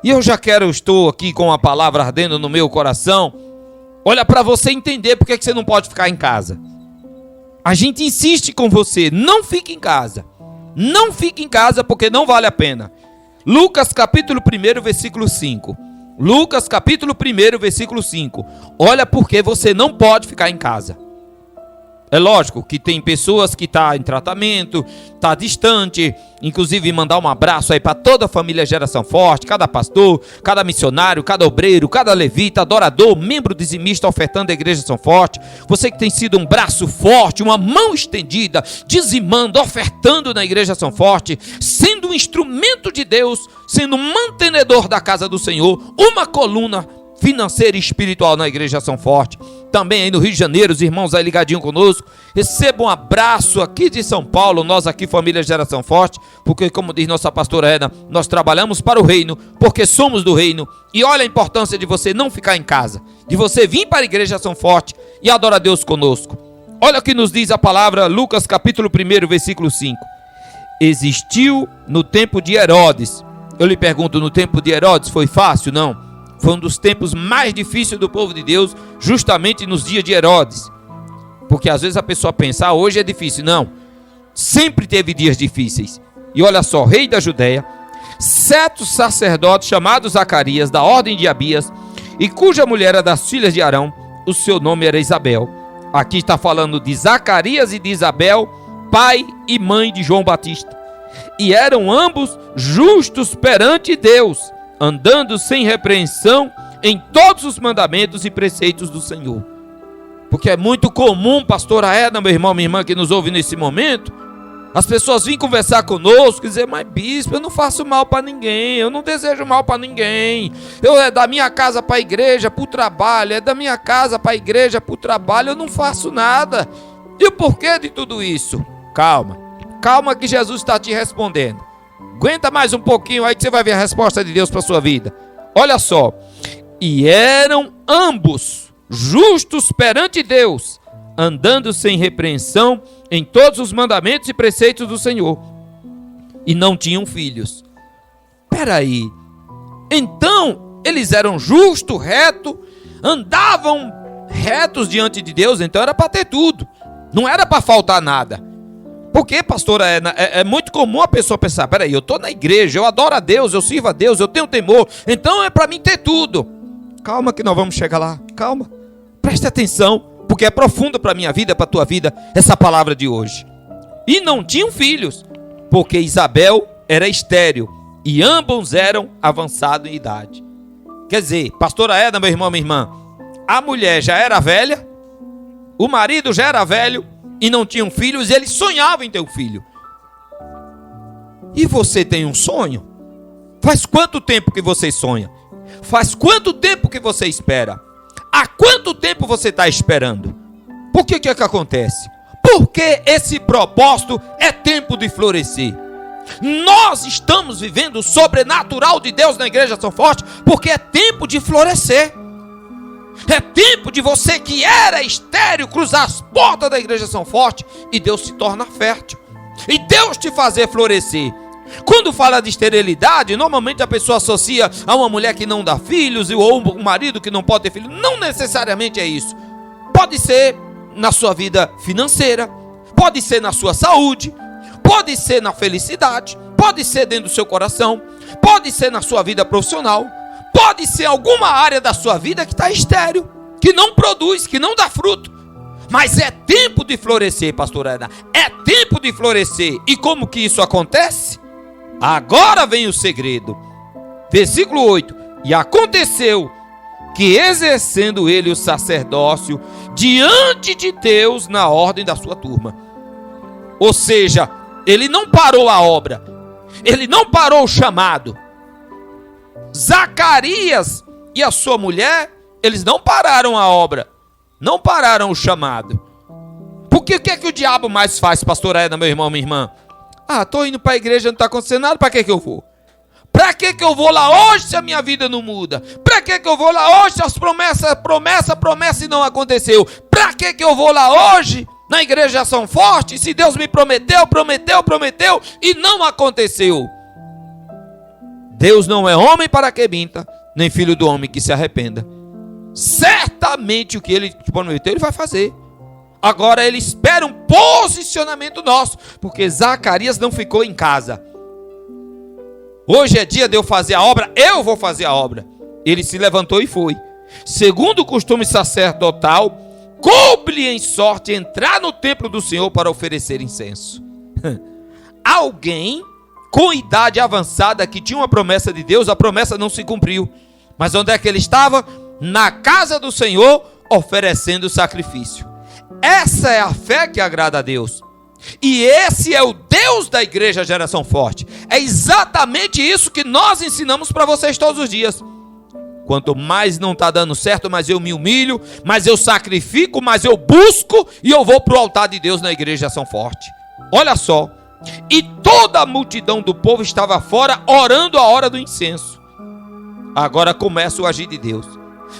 E eu estou aqui com a palavra ardendo no meu coração. Olha, para você entender porque que você não pode ficar em casa. A gente insiste com você, não fique em casa. Não fique em casa porque não vale a pena. Lucas capítulo 1, versículo 5. Lucas capítulo 1, versículo 5. Olha porque você não pode ficar em casa. É lógico que tem pessoas que estão em tratamento, está distante. Inclusive mandar um abraço aí para toda a família Geração Forte, cada pastor, cada missionário, cada obreiro, cada levita, adorador, membro dizimista ofertando a igreja São Forte. Você que tem sido um braço forte, uma mão estendida, dizimando, ofertando na igreja São Forte, sendo um instrumento de Deus, sendo um mantenedor da casa do Senhor, uma coluna financeira e espiritual na igreja São Forte. Também aí no Rio de Janeiro, os irmãos aí ligadinho conosco, recebam um abraço aqui de São Paulo, nós aqui família Geração Forte, porque como diz nossa pastora Edna, nós trabalhamos para o reino, porque somos do reino. E olha a importância de você não ficar em casa, de você vir para a igreja São Forte e adorar a Deus conosco. Olha o que nos diz a palavra, Lucas capítulo 1, versículo 5. Existiu no tempo de Herodes. Eu lhe pergunto, no tempo de Herodes foi fácil? Não. Foi um dos tempos mais difíceis do povo de Deus, justamente nos dias de Herodes. Porque às vezes a pessoa pensa, hoje é difícil. Não, sempre teve dias difíceis. E olha só, rei da Judéia, certo sacerdote chamado Zacarias, da ordem de Abias, e cuja mulher era das filhas de Arão, o seu nome era Isabel. Aqui está falando de Zacarias e de Isabel, pai e mãe de João Batista. E eram ambos justos perante Deus, andando sem repreensão em todos os mandamentos e preceitos do Senhor. Porque é muito comum, pastora Edna, meu irmão, minha irmã que nos ouve nesse momento, as pessoas vêm conversar conosco e dizer, mas bispo, eu não faço mal para ninguém, eu não desejo mal para ninguém, é da minha casa para a igreja, para o trabalho, é da minha casa para a igreja, para o trabalho, eu não faço nada. E o porquê de tudo isso? Calma que Jesus está te respondendo. Aguenta mais um pouquinho aí que você vai ver a resposta de Deus para a sua vida. Olha só. E eram ambos justos perante Deus, andando sem repreensão em todos os mandamentos e preceitos do Senhor. E não tinham filhos. Peraí. Então, eles eram justos, retos, andavam retos diante de Deus, então era para ter tudo. Não era para faltar nada. Porque, pastora, é muito comum a pessoa pensar, peraí, eu estou na igreja, eu adoro a Deus, eu sirvo a Deus, eu tenho temor, então é para mim ter tudo. Calma que nós vamos chegar lá, calma. Preste atenção, porque é profunda para a minha vida, para a tua vida, essa palavra de hoje. E não tinham filhos, porque Isabel era estéril, e ambos eram avançados em idade. Quer dizer, pastora Edna, meu irmão, minha irmã, a mulher já era velha, o marido já era velho, e não tinham filhos, e eles sonhavam em ter um filho. E você tem um sonho? Faz quanto tempo que você sonha? Faz quanto tempo que você espera? Há quanto tempo você está esperando? Por que que acontece? Porque esse propósito é tempo de florescer. Nós estamos vivendo o sobrenatural de Deus na igreja São Forte, porque é tempo de florescer. É tempo de você que era estéril cruzar as portas da igreja São Forte e Deus se torna fértil. E Deus te fazer florescer. Quando fala de esterilidade, normalmente a pessoa associa a uma mulher que não dá filhos ou um marido que não pode ter filhos. Não necessariamente é isso. Pode ser na sua vida financeira, pode ser na sua saúde, pode ser na felicidade, pode ser dentro do seu coração, pode ser na sua vida profissional. Pode ser alguma área da sua vida que está estéril, que não produz, que não dá fruto. Mas é tempo de florescer, pastora Ana. É tempo de florescer. E como que isso acontece? Agora vem o segredo. Versículo 8. E aconteceu que exercendo ele o sacerdócio diante de Deus na ordem da sua turma. Ou seja, ele não parou a obra. Ele não parou o chamado. Zacarias e a sua mulher, eles não pararam a obra, não pararam o chamado. Porque o que é que o diabo mais faz, pastora Edna, meu irmão, minha irmã? Estou indo para a igreja, não está acontecendo nada, para que eu vou? Para que eu vou lá hoje se a minha vida não muda? Para que eu vou lá hoje se as promessa e não aconteceu? Para que eu vou lá hoje na igreja São Forte se Deus me prometeu e não aconteceu? Deus não é homem para que minta, nem filho do homem que se arrependa. Certamente o que ele prometeu, ele vai fazer. Agora ele espera um posicionamento nosso, porque Zacarias não ficou em casa. Hoje é dia de eu fazer a obra, eu vou fazer a obra. Ele se levantou e foi. Segundo o costume sacerdotal, coube-lhe em sorte entrar no templo do Senhor para oferecer incenso. Alguém com idade avançada que tinha uma promessa de Deus, a promessa não se cumpriu. Mas onde é que ele estava? Na casa do Senhor, oferecendo sacrifício. Essa é a fé que agrada a Deus. E esse é o Deus da igreja Geração Forte. É exatamente isso que nós ensinamos para vocês todos os dias. Quanto mais não está dando certo, mais eu me humilho, mais eu sacrifico, mais eu busco e eu vou para o altar de Deus na igreja Geração Forte. Olha só. E toda a multidão do povo estava fora orando a hora do incenso. Agora começa o agir de Deus.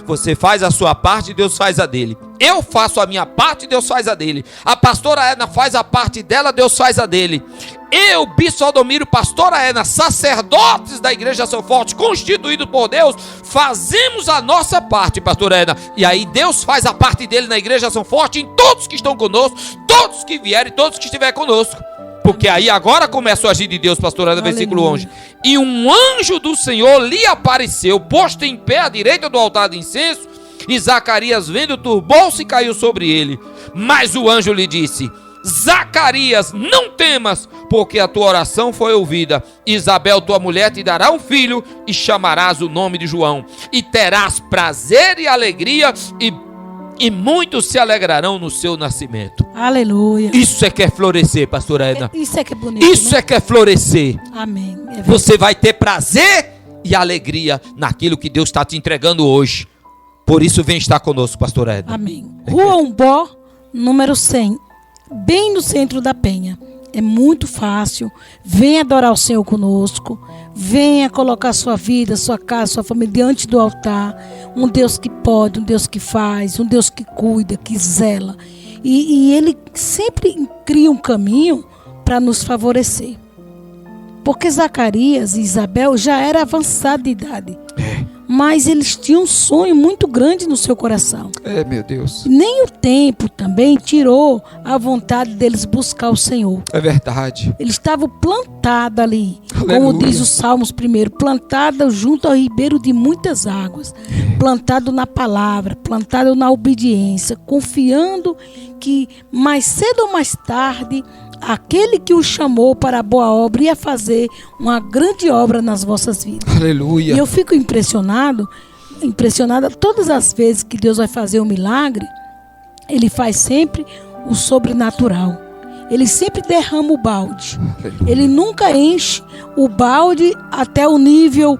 Você faz a sua parte, Deus faz a dele. Eu faço a minha parte, Deus faz a dele. A pastora Edna faz a parte dela, Deus faz a dele. Eu, Bispo Aldomiro, pastora Edna, sacerdotes da igreja Geração Forte, constituídos por Deus, fazemos a nossa parte, pastora Edna. E aí Deus faz a parte dele na igreja Geração Forte, em todos que estão conosco, todos que vierem, todos que estiverem conosco. Porque aí agora começa o agir de Deus, pastor Ana, versículo 11. E um anjo do Senhor lhe apareceu, posto em pé à direita do altar de incenso, e Zacarias, vendo, turbou-se e caiu sobre ele. Mas o anjo lhe disse: Zacarias, não temas, porque a tua oração foi ouvida. Isabel, tua mulher, te dará um filho, e chamarás o nome de João. E terás prazer e alegria, e muitos se alegrarão no seu nascimento. Aleluia. Isso é que é florescer, pastora Edna. Isso é que é bonito. Isso, né? É que é florescer. Amém. Você vai ter prazer e alegria naquilo que Deus está te entregando hoje. Por isso vem estar conosco, pastora Edna. Amém. Rua Umbó, número 100, bem no centro da Penha. É muito fácil. Venha adorar o Senhor conosco. Venha colocar sua vida, sua casa, sua família diante do altar. Um Deus que pode, um Deus que faz, um Deus que cuida, que zela. E Ele sempre cria um caminho para nos favorecer. Porque Zacarias e Isabel já eram avançados de idade. Mas eles tinham um sonho muito grande no seu coração. Meu Deus. Nem o tempo também tirou a vontade deles buscar o Senhor. É verdade. Eles estavam plantados ali. Aleluia. Como diz os Salmos primeiro, plantados junto ao ribeiro de muitas águas. Plantado na palavra, plantado na obediência, confiando que mais cedo ou mais tarde aquele que o chamou para a boa obra ia fazer uma grande obra nas vossas vidas. Aleluia. E eu fico impressionada todas as vezes que Deus vai fazer um milagre, Ele faz sempre o sobrenatural. Ele sempre derrama o balde. Aleluia. Ele nunca enche o balde até o nível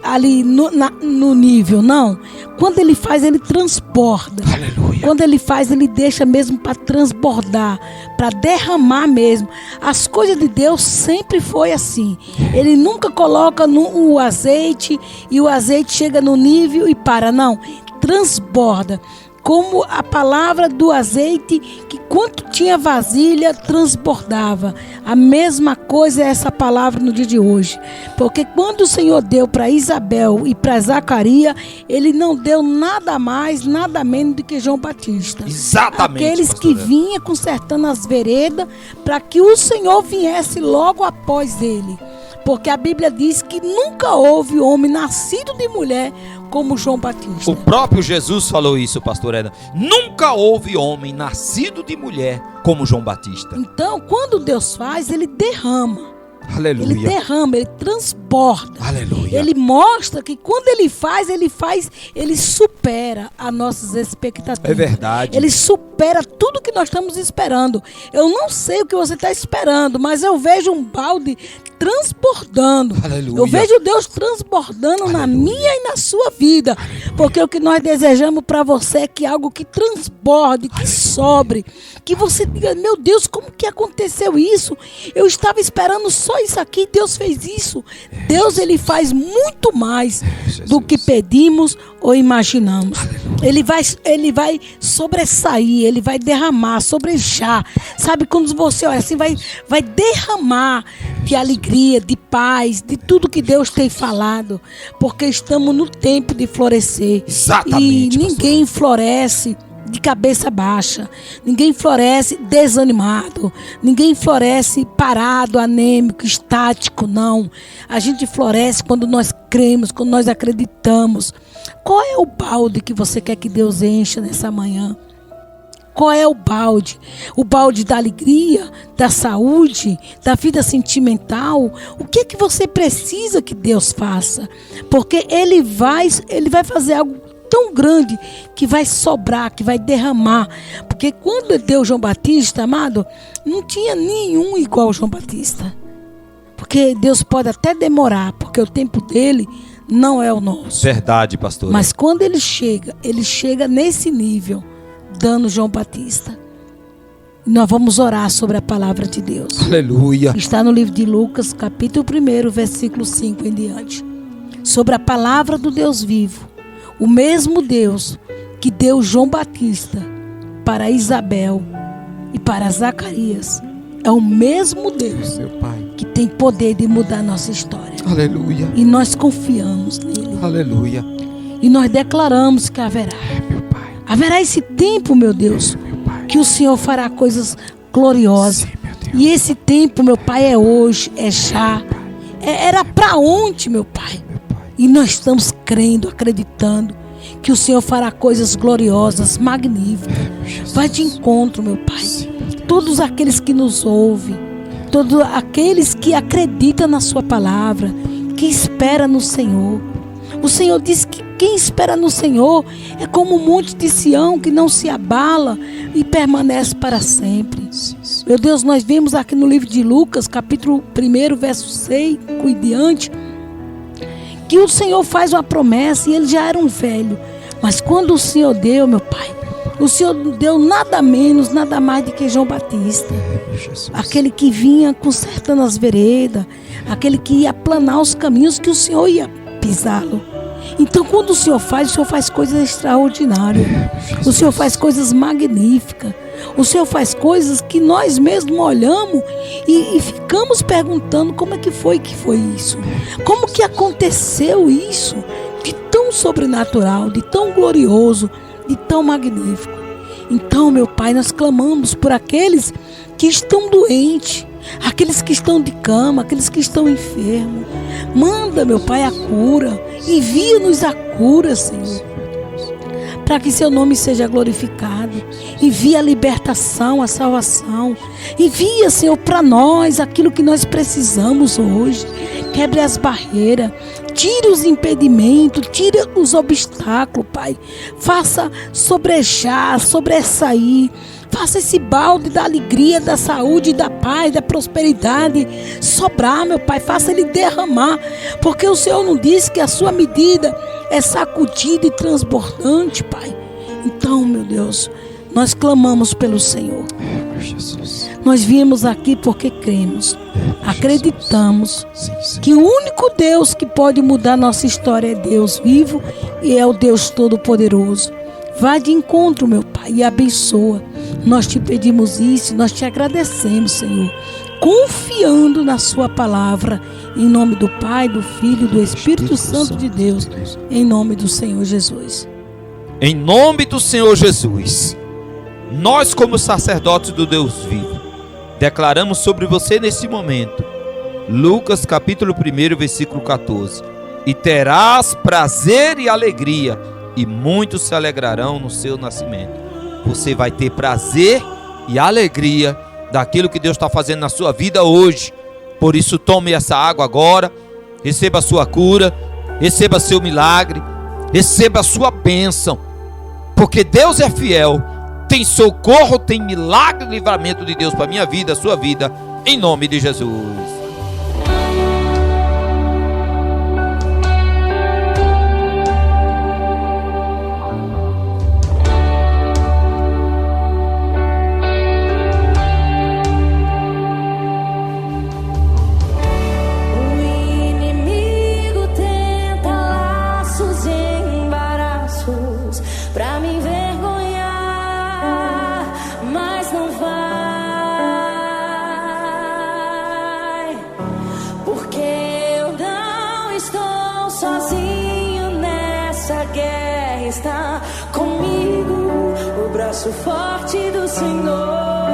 ali no nível, não. Quando Ele faz, Ele transborda. Aleluia. Quando Ele faz, Ele deixa mesmo para transbordar, para derramar mesmo. As coisas de Deus sempre foi assim. Ele nunca coloca o azeite e o azeite chega no nível e para, não. Transborda. Como a palavra do azeite, que quanto tinha vasilha, transbordava. A mesma coisa é essa palavra no dia de hoje. Porque quando o Senhor deu para Isabel e para Zacarias, Ele não deu nada mais, nada menos do que João Batista. Exatamente. Aqueles que vinham consertando as veredas, para que o Senhor viesse logo após ele. Porque a Bíblia diz que nunca houve homem nascido de mulher como João Batista. O próprio Jesus falou isso, pastor Edna. Nunca houve homem nascido de mulher como João Batista. Então, quando Deus faz, Ele derrama. Aleluia. Ele derrama, Ele transborda. Aleluia. Ele mostra que quando Ele faz, Ele supera as nossas expectativas. É verdade. Ele supera tudo que nós estamos esperando. Eu não sei o que você está esperando, mas eu vejo um balde transbordando. Aleluia. Eu vejo Deus transbordando. Aleluia. Na minha e na sua vida. Aleluia. Porque o que nós desejamos para você é que algo que transborde, que Aleluia. Sobre, que você diga: meu Deus, como que aconteceu isso? Eu estava esperando só só isso aqui, Deus fez isso. Deus, Ele faz muito mais do que pedimos ou imaginamos. Ele vai sobressair, Ele vai derramar, sobrejar. Sabe, quando você olha assim, vai derramar de alegria, de paz, de tudo que Deus tem falado. Porque estamos no tempo de florescer. Exatamente, e ninguém floresce de cabeça baixa, ninguém floresce desanimado, ninguém floresce parado, anêmico, estático, não. A gente floresce quando nós cremos, quando nós acreditamos. Qual é o balde que você quer que Deus encha nessa manhã? Qual é o balde? O balde da alegria, da saúde, da vida sentimental? O que é que você precisa que Deus faça? Porque Ele vai fazer algo tão grande que vai sobrar, que vai derramar. Porque quando deu João Batista, amado, não tinha nenhum igual João Batista. Porque Deus pode até demorar, porque o tempo dele não é o nosso. Verdade, pastor. Mas quando ele chega nesse nível, dando João Batista. Nós vamos orar sobre a palavra de Deus. Aleluia. Está no livro de Lucas, capítulo 1, versículo 5 em diante. Sobre a palavra do Deus vivo. O mesmo Deus que deu João Batista para Isabel e para Zacarias é o mesmo Deus, meu Pai, que tem poder de mudar nossa história. Aleluia. E nós confiamos nele. Aleluia. E nós declaramos que haverá. Meu Pai. Haverá esse tempo, meu Deus, Meu Pai. que o Senhor fará coisas gloriosas. Sim, meu Deus. E esse tempo, meu Pai, é hoje, é já. Era para ontem, meu Pai. E nós estamos crendo, acreditando que o Senhor fará coisas gloriosas, magníficas. Vai de encontro, meu Pai. Todos aqueles que nos ouvem, todos aqueles que acreditam na sua palavra, que espera no Senhor. O Senhor disse que quem espera no Senhor é como o monte de Sião, que não se abala e permanece para sempre. Meu Deus, nós vemos aqui no livro de Lucas, capítulo 1, verso 6 e diante, que o Senhor faz uma promessa e ele já era um velho. Mas quando o Senhor deu, meu Pai, o Senhor deu nada menos, nada mais do que João Batista. Aquele que vinha consertando as veredas, aquele que ia aplanar os caminhos que o Senhor ia pisá-lo. Então, quando o Senhor faz coisas extraordinárias. O Senhor faz coisas magníficas. O Senhor faz coisas que nós mesmos olhamos e ficamos perguntando como é que foi isso. Como que aconteceu isso? De tão sobrenatural, de tão glorioso, de tão magnífico. Então, meu Pai, nós clamamos por aqueles que estão doentes, aqueles que estão de cama, aqueles que estão enfermos. Manda, meu Pai, a cura. Envia-nos a cura, Senhor, para que seu nome seja glorificado. Envia a libertação, a salvação. Envia, Senhor, para nós aquilo que nós precisamos hoje. Quebre as barreiras, tire os impedimentos, tire os obstáculos, Pai. Faça sobrejar, sobressair. Faça esse balde da alegria, da saúde, da paz, da prosperidade sobrar, meu Pai. Faça ele derramar. Porque o Senhor não disse que a sua medida é sacudida e transbordante, Pai. Então, meu Deus, nós clamamos pelo Senhor. Nós viemos aqui porque cremos, acreditamos que o único Deus que pode mudar nossa história é Deus vivo e é o Deus Todo-Poderoso. Vá de encontro, meu Pai, e abençoa. Nós te pedimos isso, nós te agradecemos, Senhor, confiando na sua palavra, em nome do Pai, do Filho e do Espírito Santo de Deus, em nome do Senhor Jesus. Em nome do Senhor Jesus, nós como sacerdotes do Deus vivo, declaramos sobre você nesse momento, Lucas capítulo 1, versículo 14, e terás prazer e alegria, e muitos se alegrarão no seu nascimento. Você vai ter prazer e alegria daquilo que Deus está fazendo na sua vida hoje. Por isso, tome essa água agora, receba a sua cura, receba seu milagre, receba a sua bênção, porque Deus é fiel, tem socorro, tem milagre e livramento de Deus para a minha vida, a sua vida, em nome de Jesus. pra me envergonhar, mas não vai, porque eu não estou sozinho nessa guerra. Está comigo o braço forte do Senhor.